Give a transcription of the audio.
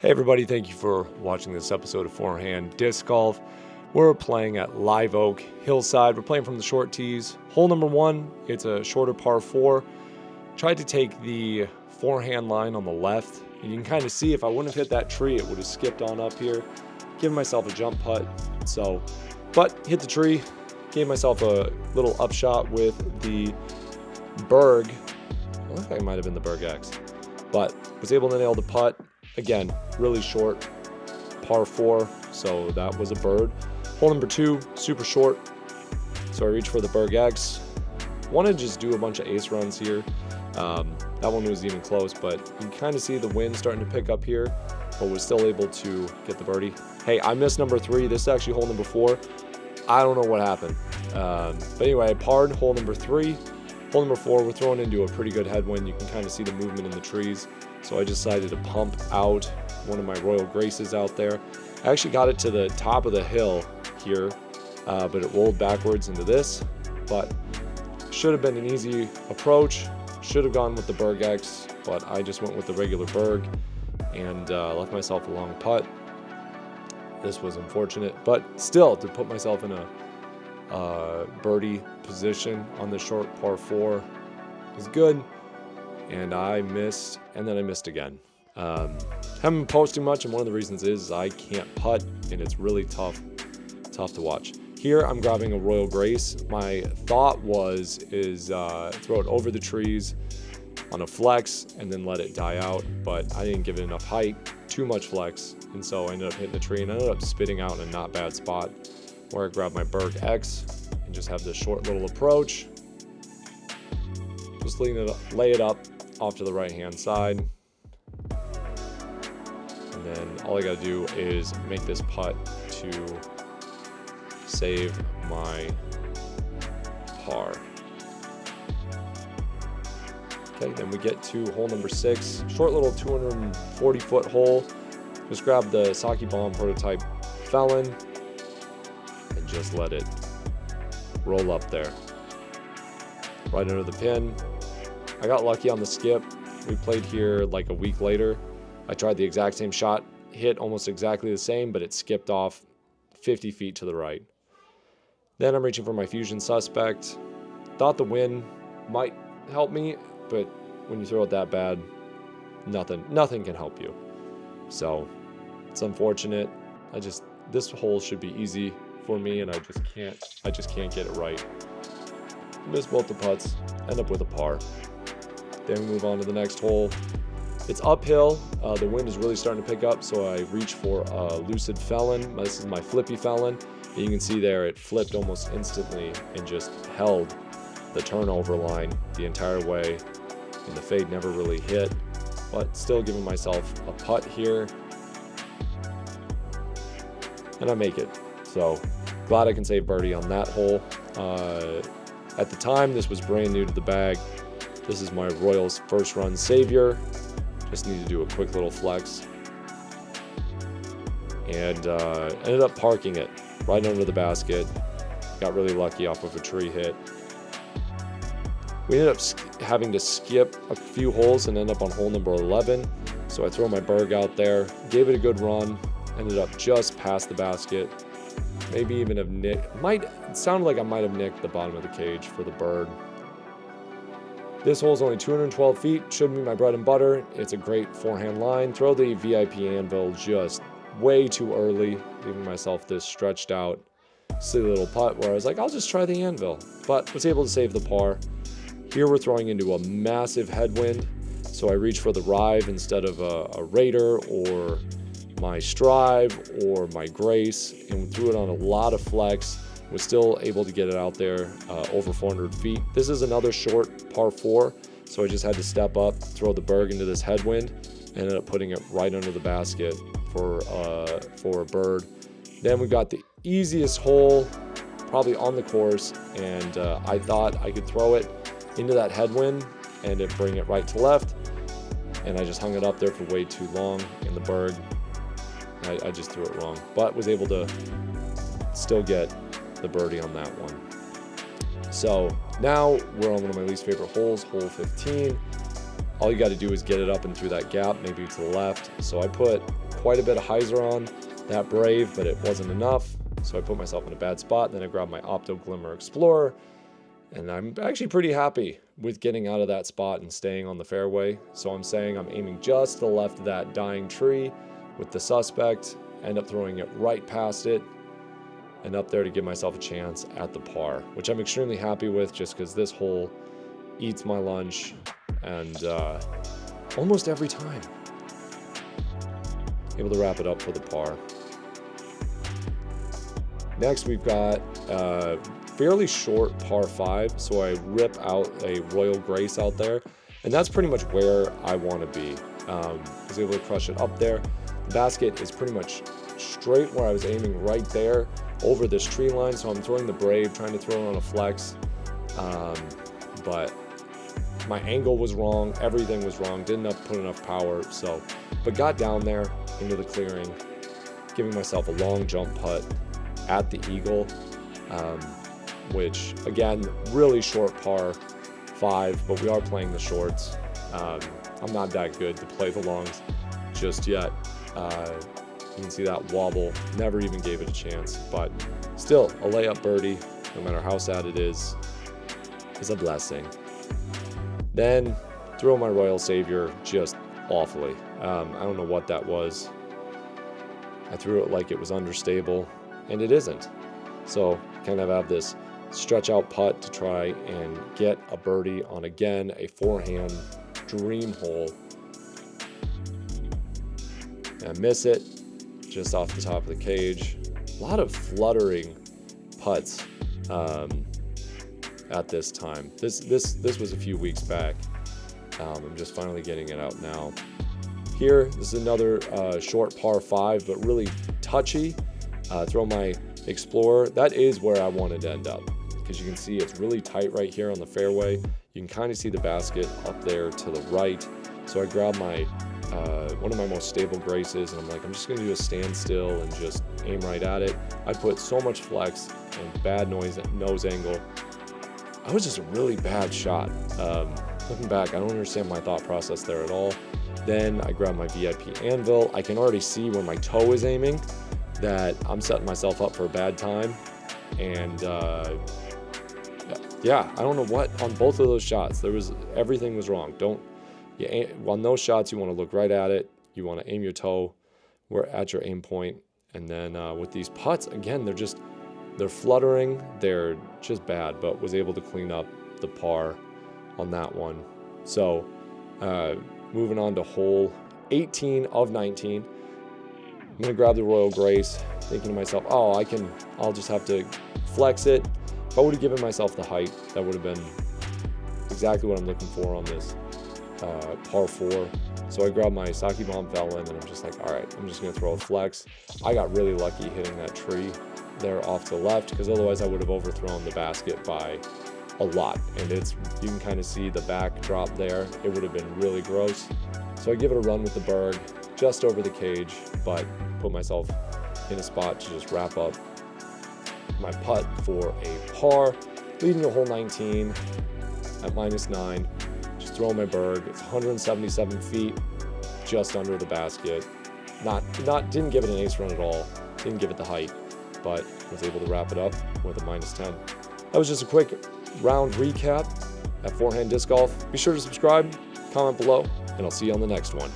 Hey everybody, thank you for watching this episode of Forehand Disc Golf. We're playing at Live Oak, Hillside. We're playing from the short tees. Hole number 1, it's a shorter par 4. Tried to take the forehand line on the left. And you can kind of see if I wouldn't have hit that tree, it would have skipped on up here. Giving myself a jump putt. But hit the tree, gave myself a little upshot with the Berg. I think it might have been the Berg X. But was able to nail the putt. Again, really short, par 4, so that was a bird. Hole number 2, super short, so I reached for the Berg X. Wanted to just do a bunch of ace runs here. That one was even close, but you can kind of see the wind starting to pick up here, but was still able to get the birdie. Hey, I missed number 3. This is actually hole number 4. I don't know what happened. But anyway, I parred hole number 3. Hole number 4, we're throwing into a pretty good headwind. You can kind of see the movement in the trees. So I decided to pump out one of my Royal Graces out there. I actually got it to the top of the hill here, but it rolled backwards into this. But should have been an easy approach. Should have gone with the Berg X, but I just went with the regular Berg and left myself a long putt. This was unfortunate, but still to put myself in a birdie position on the short par 4 is good. And I missed, and then I missed again. Haven't been posting much, and one of the reasons is I can't putt, and it's really tough to watch. Here, I'm grabbing a Royal Grace. My thought is throw it over the trees on a flex, and then let it die out, but I didn't give it enough height, too much flex, and so I ended up hitting the tree, and I ended up spitting out in a not bad spot, where I grabbed my Berg X, and just have this short little approach. Just lay it up off to the right hand side, and then all I gotta do is make this putt to save my par. Okay, then we get to hole number 6, short little 240 foot hole. Just grab the Saki Bomb prototype Felon and just let it roll up there right under the pin. I got lucky on the skip. We played here like a week later. I tried the exact same shot, hit almost exactly the same, but it skipped off 50 feet to the right. Then I'm reaching for my Fusion Suspect. Thought the wind might help me, but when you throw it that bad, nothing can help you. So it's unfortunate. This hole should be easy for me, and I just can't get it right. Miss both the putts, end up with a par. Then we move on to the next hole. It's uphill. The wind is really starting to pick up, so I reach for a Lucid Felon. This is my flippy Felon. And you can see there it flipped almost instantly and just held the turnover line the entire way. And the fade never really hit, but still giving myself a putt here. And I make it. So glad I can save birdie on that hole. At the time, this was brand new to the bag. This is my Royals first run savior. Just need to do a quick little flex. And ended up parking it right under the basket. Got really lucky off of a tree hit. We ended up having to skip a few holes and end up on hole number 11. So I throw my Berg out there, gave it a good run, ended up just past the basket. Maybe even have nicked, it sounded like I might have nicked the bottom of the cage for the bird. This hole is only 212 feet, should be my bread and butter. It's a great forehand line. Throw the VIP anvil just way too early, leaving myself this stretched out, silly little putt where I was like, I'll just try the anvil, but was able to save the par. Here we're throwing into a massive headwind, so I reached for the Rive instead of a Raider or my Strive or my Grace, and threw it on a lot of flex. Was still able to get it out there over 400 feet. This is another short par 4, so I just had to step up, throw the Berg into this headwind, and ended up putting it right under the basket for a bird. Then we got the easiest hole probably on the course, and I thought I could throw it into that headwind and it bring it right to left, and I just hung it up there for way too long in the Berg. I just threw it wrong, but was able to still get the birdie on that one. So now we're on one of my least favorite holes, hole 15. All you got to do is get it up and through that gap, maybe to the left. So I put quite a bit of hyzer on that Brave, but it wasn't enough. So I put myself in a bad spot. Then I grabbed my Opto Glimmer Explorer, and I'm actually pretty happy with getting out of that spot and staying on the fairway. So I'm saying I'm aiming just to the left of that dying tree with the suspect, end up throwing it right past it and up there to give myself a chance at the par, which I'm extremely happy with just because this hole eats my lunch and almost every time. Able to wrap it up for the par. Next, we've got a fairly short par 5, so I rip out a Royal Grace out there, and that's pretty much where I want to be. I was able to crush it up there. The basket is pretty much straight where I was aiming, right there over this tree line, so I'm throwing the Brave, trying to throw it on a flex, but my angle was wrong, everything was wrong, didn't put enough power, but got down there into the clearing, giving myself a long jump putt at the eagle, which again, really short par 5, but we are playing the shorts. I'm not that good to play the longs just yet. You can see that wobble, never even gave it a chance, but still a layup birdie, no matter how sad it is a blessing. Then throw my Royal Savior just awfully. I don't know what that was. I threw it like it was understable, and it isn't. So kind of have this stretch out putt to try and get a birdie on, again, a forehand dream hole. And I miss it just off the top of the cage. A lot of fluttering putts at this time. This was a few weeks back. I'm just finally getting it out now. Here, this is another short par 5, but really touchy. Throw my Explorer. That is where I wanted to end up, because you can see it's really tight right here on the fairway. You can kind of see the basket up there to the right. So I grab my one of my most stable Graces, and I'm like, I'm just going to do a standstill and just aim right at it. I put so much flex and bad nose angle. I was just a really bad shot. Looking back, I don't understand my thought process there at all. Then I grab my VIP anvil. I can already see where my toe is aiming, that I'm setting myself up for a bad time. And yeah, I don't know what, on both of those shots, everything was wrong. On those shots, you want to look right at it. You want to aim your toe at your aim point. And then with these putts, again, they're fluttering. They're just bad, but was able to clean up the par on that one. So moving on to hole 18 of 19. I'm going to grab the Royal Grace, thinking to myself, I'll just have to flex it. If I would have given myself the height, that would have been exactly what I'm looking for on this par 4. So I grabbed my Saki Bomb Felon, and I'm just like, all right, I'm just going to throw a flex. I got really lucky hitting that tree there off to the left, because otherwise I would have overthrown the basket by a lot. And you can kind of see the backdrop there. It would have been really gross. So I give it a run with the Berg, just over the cage, but put myself in a spot to just wrap up my putt for a par, leading to hole 19 at -9. Just throw my Berg. It's 177 feet, just under the basket. Didn't give it an ace run at all. Didn't give it the height, but was able to wrap it up with a -10. That was just a quick round recap at Forehand Disc Golf. Be sure to subscribe, comment below, and I'll see you on the next one.